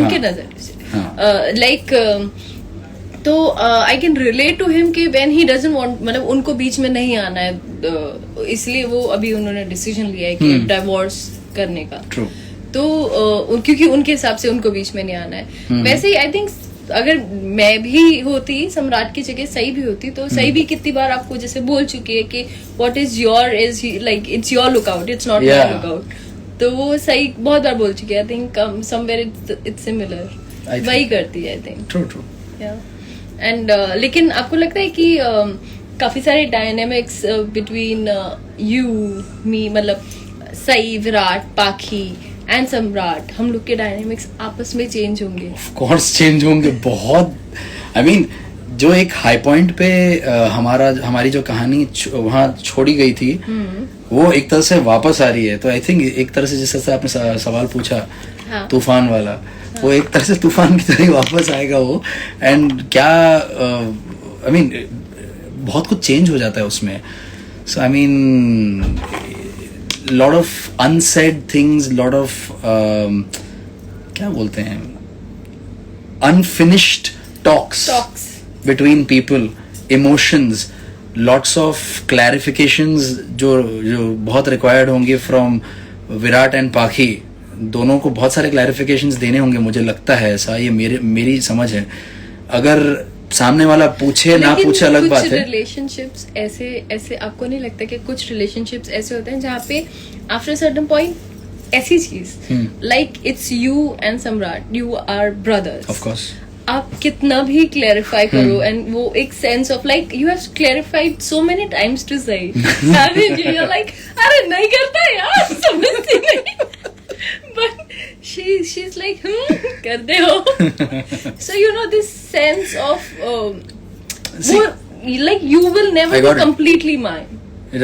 उनके नजरिए से लाइक तो I can relate to him कि व्हेन ही डजंट वांट, मतलब उनको बीच में नहीं आना है, इसलिए वो अभी उन्होंने डिसीजन लिया है कि डिवोर्स करने का। True. तो क्योंकि उनके हिसाब से उनको बीच में नहीं आना है। वैसे ही आई थिंक अगर मैं भी होती सम्राट की जगह, सही भी होती, तो सही भी कितनी बार आपको जैसे बोल चुकी है कि what is your is like it's your lookout, it's not my lookout. तो वो सही बहुत बार बोल चुकी है। I think somewhere it's similar, वही करती है I think. True true. And लेकिन आपको लगता है कि काफी सारे डायनेमिक्स बिटवीन यू मी, मतलब सई, विराट, पाखी एंड सम्राट, हम लोग के डायनेमिक्स आपस में चेंज होंगे? ऑफ कोर्स चेंज होंगे बहुत। आई मीन जो एक हाई पॉइंट पे हमारी जो कहानी वहाँ छोड़ी गई थी, वो एक तरह से वापस आ रही है। तो आई थिंक एक तरह से जिस तरह से आपने सवाल पूछा, तूफान वाला, वो एक तरह से तूफान की तरह वापस आएगा वो। एंड क्या आई मीन बहुत कुछ चेंज हो जाता है उसमें। So I mean lot of unsaid things, lot of क्या बोलते हैं, unfinished talks between people, emotions, lots of clarifications जो बहुत रिक्वायर्ड होंगे फ्रॉम विराट एंड पाखी। दोनों को बहुत सारे क्लैरिफिकेशंस देने होंगे, मुझे लगता है ऐसा, ये मेरी समझ है। अगर सामने वाला पूछे ना पूछे अलग बात है। रिलेशनशिप्स ऐसे आपको नहीं लगता कि कुछ रिलेशनशिप्स ऐसे होते हैं जहाँ पे आफ्टर सर्टेन पॉइंट ऐसी चीज like it's you and Samrat, you are brothers, of course, आप कितना भी क्लैरिफाई करो एंड वो एक sense of like you have clarified so many times to say like अरे नहीं करता यार, समझती नहीं, but she's like कर दे हो। So you know this sense of like you will never be completely mine,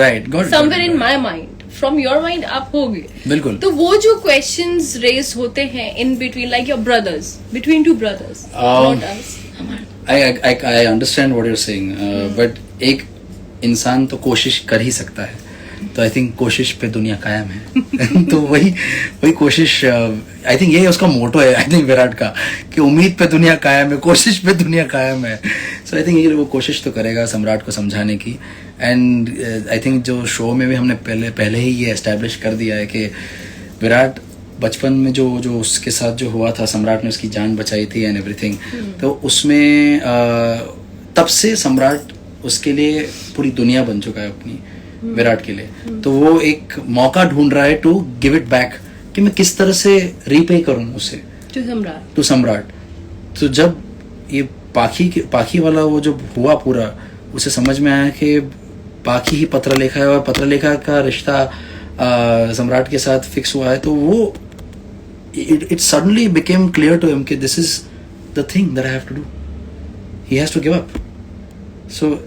right? Somewhere in my mind, from your mind आप होगे बिल्कुल। तो वो जो questions raise होते हैं in between, like your brothers, between two brothers, not us। I understand what you're saying, but एक इंसान तो कोशिश कर ही सकता है, तो आई थिंक कोशिश पे दुनिया कायम है। तो वही कोशिश, आई थिंक यही उसका मोटो है आई थिंक विराट का, कि उम्मीद पे दुनिया कायम है, कोशिश पे दुनिया कायम है। सो आई थिंक ये वो कोशिश तो करेगा सम्राट को समझाने की। एंड आई थिंक जो शो में भी हमने पहले ही ये एस्टैब्लिश कर दिया है कि विराट बचपन में जो उसके साथ जो हुआ था, सम्राट ने उसकी जान बचाई थी एंड एवरीथिंग, तो उसमें तब से सम्राट उसके लिए पूरी दुनिया बन चुका है अपनी, विराट के लिए। तो वो एक मौका ढूंढ रहा है टू गिव इट बैक, कि मैं किस तरह से रीपे करूं उसे, टू सम्राट। तो जब ये पाखी वाला वो जो हुआ पूरा, उसे समझ में आया कि पाखी ही पत्रलेखा है और पत्रलेखा का रिश्ता सम्राट के साथ फिक्स हुआ है, तो वो it suddenly became clear to him कि this is the thing that I have to do, he has to give up. So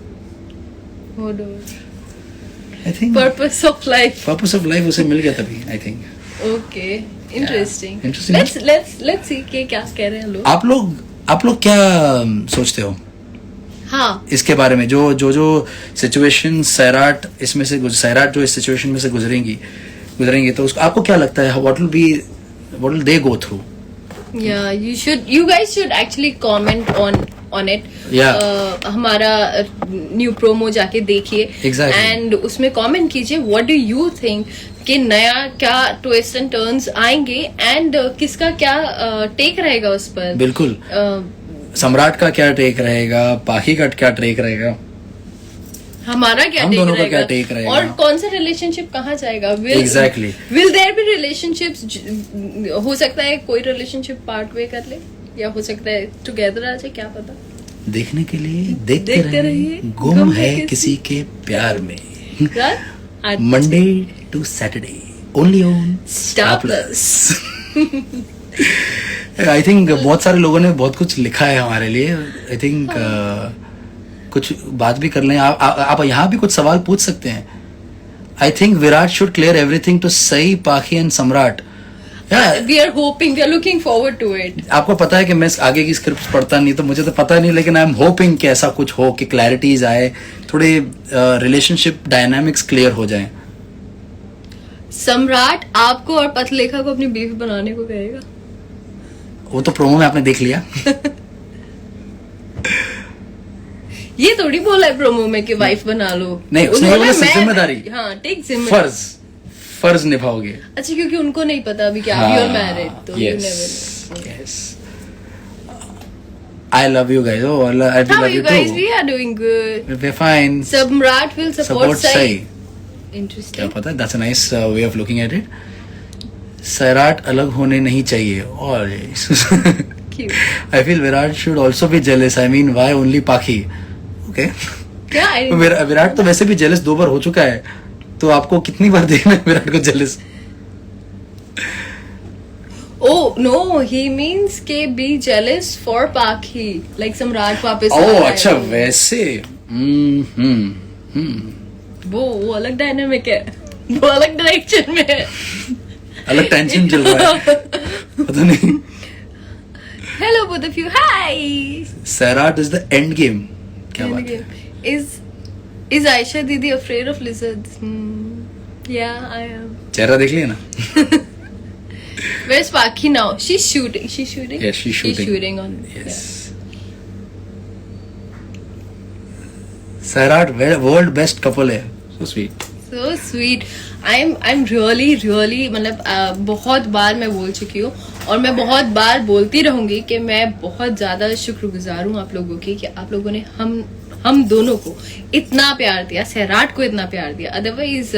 I think purpose of life उसे मिल गया तभी, I think. Okay, interesting. Let's see कि क्या कह रहे हैं लोग। आप लोग क्या सोचते हो? हाँ, इसके बारे में जो सिचुएशन सैराट जो इस सिचुएशन में से गुजरेंगी तो उसको आपको क्या लगता है, what will they go through? Yeah, you guys should actually comment on it. हमारा न्यू प्रोमो जाके देखिए, एंड उसमें कमेंट कीजिए व्हाट डू यू थिंक कि नया क्या ट्विस्ट एंड टर्न्स आएंगे एंड किसका क्या टेक रहेगा उस पर। बिल्कुल, सम्राट का क्या टेक रहेगा, पाखी का क्या टेक रहेगा, हमारा क्या हम दोनों का क्या टेक रहेगा, और कौन सा रिलेशनशिप कहाँ जाएगा। विल देयर बी रिलेशनशिप्स, हो सकता है कोई रिलेशनशिप पार्ट वे कर ले, या हो सकता है टुगेदर आ जाए, क्या पता। देखने के लिए देखते रहिए गुम है किसी के प्यार में, Monday to Saturday only on Star Plus. I think बहुत सारे लोगों ने बहुत कुछ लिखा है हमारे लिए। आई थिंक कुछ बात भी कर लें, आप यहाँ भी कुछ सवाल पूछ सकते हैं। I think Virat should clear everything to Sai, Pakhi and सम्राट। We are hoping, we are looking forward to it. आपको पता है कि मैं आगे की स्क्रिप्ट पढ़ता नहीं, तो मुझे तो पता नहीं, लेकिन आई एम होपिंग कि ऐसा कुछ हो कि क्लैरिटीज आए, थोड़े रिलेशनशिप डायनामिक्स क्लियर हो जाएं। सम्राट आपको और पत्रलेखा को अपनी बीवी बनाने को कहेगा। वो तो प्रोमो में आपने देख लिया. ये थोड़ी बोला है प्रोमो में कि वाइफ बना लो. नहीं, उसने उन्होंने बोला जिम्मेदारी. हाँ, टेक जिम्मेदारी. फर्ज निभाओगे. अच्छा, क्योंकि उनको नहीं पता अभी कि आप यू आर मैरिड, तो you never know. Yes. I love you guys. Oh, I How love are you you guys? too. We are doing good. We're fine. Samrat will support Sai. क्या Interesting. पता है? That's a nice way of looking at it. Sairat अलग होने नहीं चाहिए. और Cute. I feel Virat should also be jealous. I mean, why only Paki? Okay. क्या? विराट तो वैसे भी जेलस 2 बार हो चुका है, तो आपको कितनी बार देखना है विराट को jealous? Oh no, he means के be jealous for Paki, like सम्राट वापस आ ओह रहा है. अच्छा, वैसे. वो अलग डायनामिक है, वो अलग डायरेक्शन में है. अलग टेंशन चल रहा है, पता नहीं. Hello both of you. Hi. Sairat is the end game. क्या बात है? Is Aisha Didi afraid of lizards? Yeah, I am. चेहरा देख लिया ना. Where's Paki now? She's shooting. She's shooting. Yes, she's shooting. She's shooting on. Yes. Sairat world best couple है. So sweet. So sweet. I'm really मतलब बहुत बार मैं बोल चुकी हूँ और मैं बहुत बार बोलती रहूंगी कि मैं बहुत ज्यादा शुक्रगुजार हूँ आप लोगों की कि आप लोगों ने हम दोनों को इतना प्यार दिया, सैराट को इतना प्यार दिया. अदरवाइज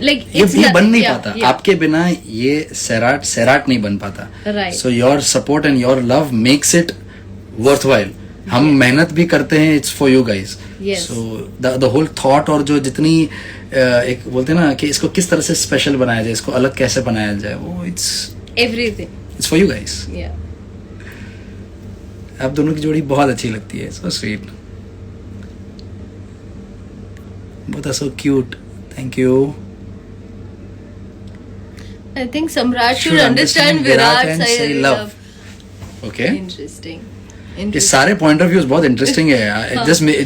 लाइक ये बन नहीं पाता. आपके बिना ये सैराट नहीं बन पाता. Right. So your support and your love makes it worthwhile. हम मेहनत भी करते हैं, it's for you guys. Yes. So the whole thought और जो जितनी एक बोलते हैं ना कि इसको किस तरह से स्पेशल बनाया जाए, इसको अलग कैसे बनाया जाए, वो it's everything. For you guys. या आप दोनों की जोड़ी बहुत अच्छी लगती है. So sweet. Both are so cute. Thank you. I think Samrat should understand Virat and say say love. love. Okay. Interesting. ये सारे पॉइंट ऑफ व्यूज बहुत इंटरेस्टिंग है. इट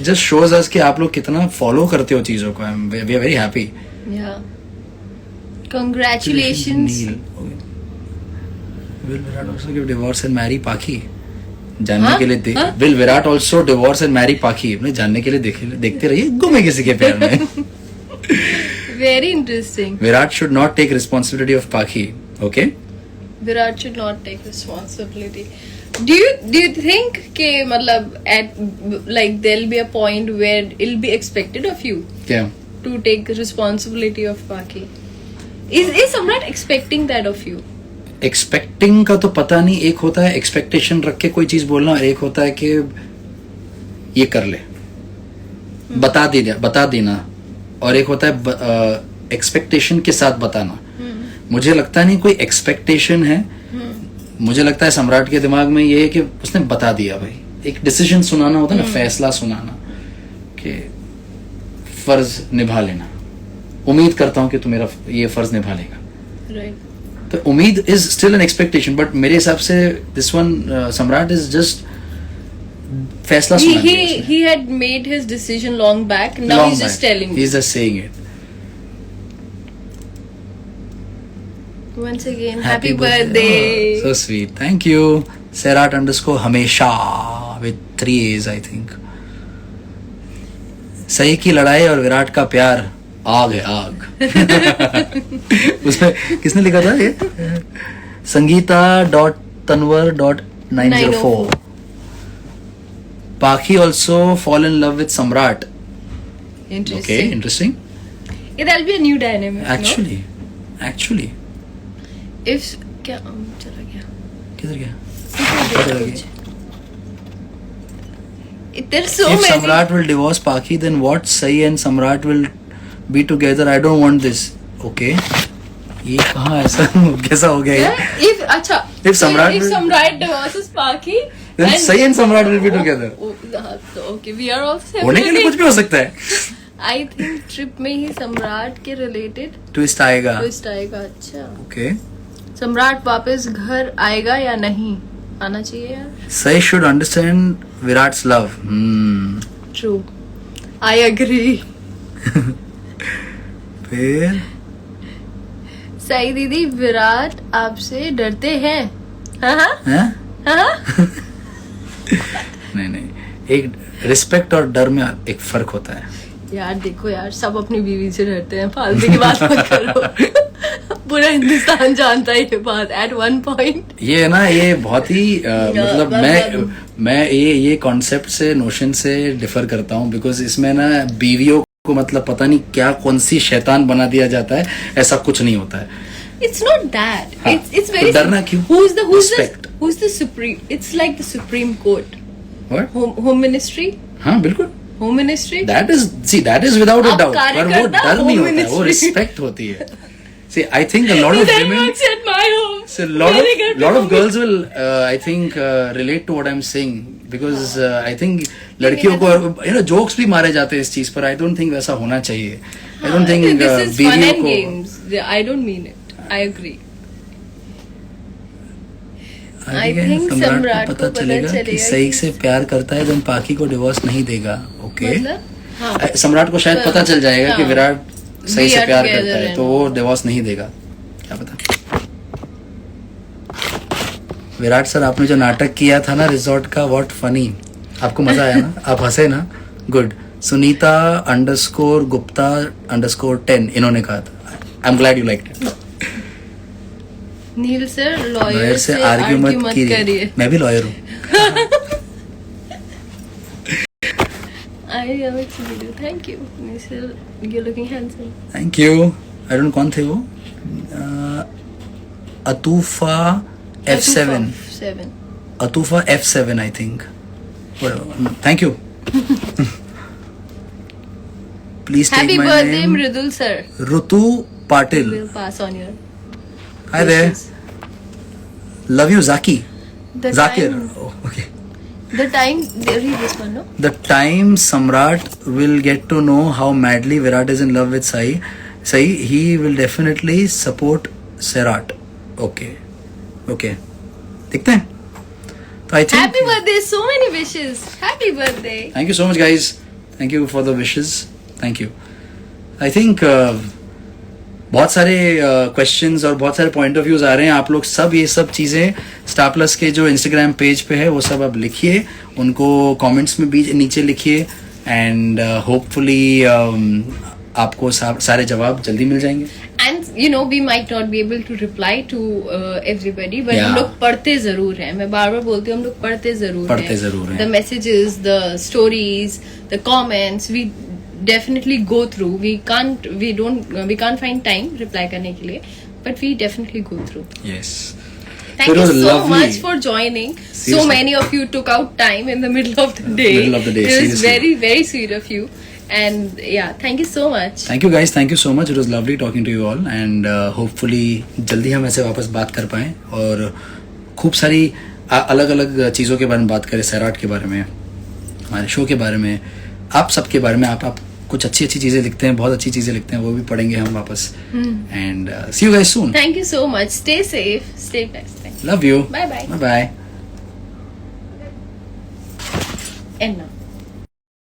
जस्ट शोज अस कि आप लोग कितना फॉलो करते हो चीजों को. We are very happy. Yeah. Congratulations. Will Virat also give divorce and marry Paki? जानने के लिए हाँ? Will Virat also divorce and marry Paki? अपने जानने के लिए देखते रहिए. गुमे किसी के प्यार में. Very interesting. Virat should not take responsibility of Paki. Okay? Virat should not take responsibility. Do you think कि मतलब at like there'll be a point where it'll be expected of you क्या? to take responsibility of Paki? Is Samrat expecting that of you? Expecting का तो पता नहीं. एक होता है एक्सपेक्टेशन रख के कोई चीज बोलना, और एक होता है कि ये कर ले, बता देना, और एक होता है एक्सपेक्टेशन के साथ बताना. मुझे लगता नहीं कोई एक्सपेक्टेशन है. मुझे लगता है सम्राट के दिमाग में ये है कि उसने बता दिया. भाई एक डिसीजन सुनाना होता है ना, फैसला सुनाना, कि फर्ज निभा लेना. उम्मीद करता हूं कि तू मेरा ये फर्ज निभा लेगा. Right. तो उम्मीद is still an expectation, but मेरे हिसाब से दिस वन सम्राट इज जस्ट फैसला सुना दिया उसने. He had made his decision long back. Now Long he's just back. telling you. He's just saying it. Once again, happy birthday. Oh, so sweet. Thank you. Sairat _ हमेशा with 3 A's I think. सही की लड़ाई और विराट का प्यार आग है आग. उसमें किसने लिखा था ये? Sangeeta.Tanwar.904. Paki also fall in love with Samrat. Interesting. Okay, interesting. Yeah, that'll be a new dynamic. Actually. No? If क्या चला गया. किधर गया? There's so If many. Samrat will divorce Paki, then what? Sai and Samrat will be together. I don't want this. Okay. ये कहाँ ऐसा कैसा हो गया ये? Yeah, if अच्छा. If Samrat if will- Samrat divorces Paki, Then Sai and Samrat will be together. Okay, we are also. होने के लिए कुछ भी हो सकता है. I think ट्रिप में ही सम्राट के रिलेटेड ट्विस्ट आएगा. ट्विस्ट आएगा. अच्छा, Okay. सम्राट वापस घर आएगा या नहीं? आना चाहिए यार. Sai should understand Virat's love. True, I agree. फिर सही दीदी, विराट आपसे डरते हैं. हैं? नहीं, एक रिस्पेक्ट और डर में एक फर्क होता है। यार देखो यार, सब अपनी बीवी से डरते हैं, फालतू की बात मत करो। पूरा हिंदुस्तान जानता है ये बात एट वन पॉइंट। ये है ना, ये बहुत ही मतलब मैं ये कॉन्सेप्ट से, नोशन से डिफर करता हूँ, बिकॉज इसमें ना बीवियों को मतलब पता नहीं क्या कौन सी शैतान बना दिया जाता है, ऐसा कुछ नहीं होता है। It's not that. हाँ, It's very. तो डरना क्यों? Who's the supreme? It's like the Supreme Court. What? Home Ministry. हाँ बिल्कुल। Home Ministry. That is without a आप doubt. पर वो कार्यकर्ता डर नहीं Home होता है, वो Ministry। रिस्पेक्ट होती है। See, I think a lot of That women, works at my home. so मेरे घर पे lot of home- girls will, I think, relate to what I'm saying, because I think लड़कियों को jokes भी मारे जाते हैं इस चीज पर। I don't think वैसा होना चाहिए। I don't think This is fun बीवियों and को games. I don't mean it. I agree. I think सम्राट को पता चलेगा कि सही से प्यार करता है, तो पाकी को डिवोर्स नहीं देगा। ओके, मतलब? हाँ। सम्राट को शायद पता चल जाएगा कि हाँ। विराट सही से We are प्यार together करता है, and- तो वो डिवोर्स नहीं देगा, क्या पता। विराट सर, आपने जो नाटक किया था ना रिजॉर्ट का, व्हाट फनी, आपको मजा आया ना? आप हंसे ना? गुड। सुनीता _गुप्ता_10 इन्होंने कहा था। I am glad you like it. Neel sir, lawyer lawyer से से आर्ग्यू आर्ग्यू मत मत कीजिए, करिए। मैं भी लॉयर हूँ। I love it, video. Thank you. Sir, you're looking handsome. Thank you. I don't कौन थे वो? अतूफा F7 7. अतूफा F7 I think. Thank you. Please take Happy my birthday, name. Mridul sir. Ritu Patil, We'll pass on your hi there, wishes. Love you जाकी, The Zakir. time- okay. The time, read this one, no? The time Samrat will get to know how madly Virat is in love with Sai, he will definitely support Serat. Okay. देखते हैं। तो I think. Happy birthday, so many wishes. Happy birthday. Thank you so much, guys. Thank you for the wishes. Thank you. I think बहुत सारे questions और बहुत सारे point of views आ रहे हैं। आप लोग सब ये सब चीज़ें स्टार प्लस के जो इंस्टाग्राम पेज पे है वो सब आप लिखिए, उनको कमेंट्स में बीच नीचे लिखिए, एंड होपफुली आपको सारे जवाब जल्दी मिल जाएंगे। And we might not be able to reply to everybody, but Yeah. हम लोग पढ़ते जरूर हैं। मैं बार बार बोलती हूँ, हम लोग पढ़ते जरूर हैं। The messages, the stories, the comments, we definitely go through. We can't find time reply करने के लिए, but we definitely go through. Yes. Thank It you was so lovely. much for joining. So Seriously. many of you took out time in the middle of the day. Middle of the day, It was seriously. very, very sweet of you. And yeah, thank you so much. Thank you guys, thank you so much. It was lovely talking to you all, and hopefully जल्दी हम ऐसे वापस बात कर पाएं और खूब सारी अलग अलग चीज़ों के बारे में बात करें, सैराट के बारे में, हमारे शो के बारे में, आप सबके बारे में। आप कुछ अच्छी चीज़ें लिखते हैं, बहुत अच्छी चीज़ें लिखते हैं, वो भी पढ़ेंगे हम वापस। And see you guys soon. Thank you so much. Stay safe. Stay blessed. Love you. Bye bye. Bye bye. End now.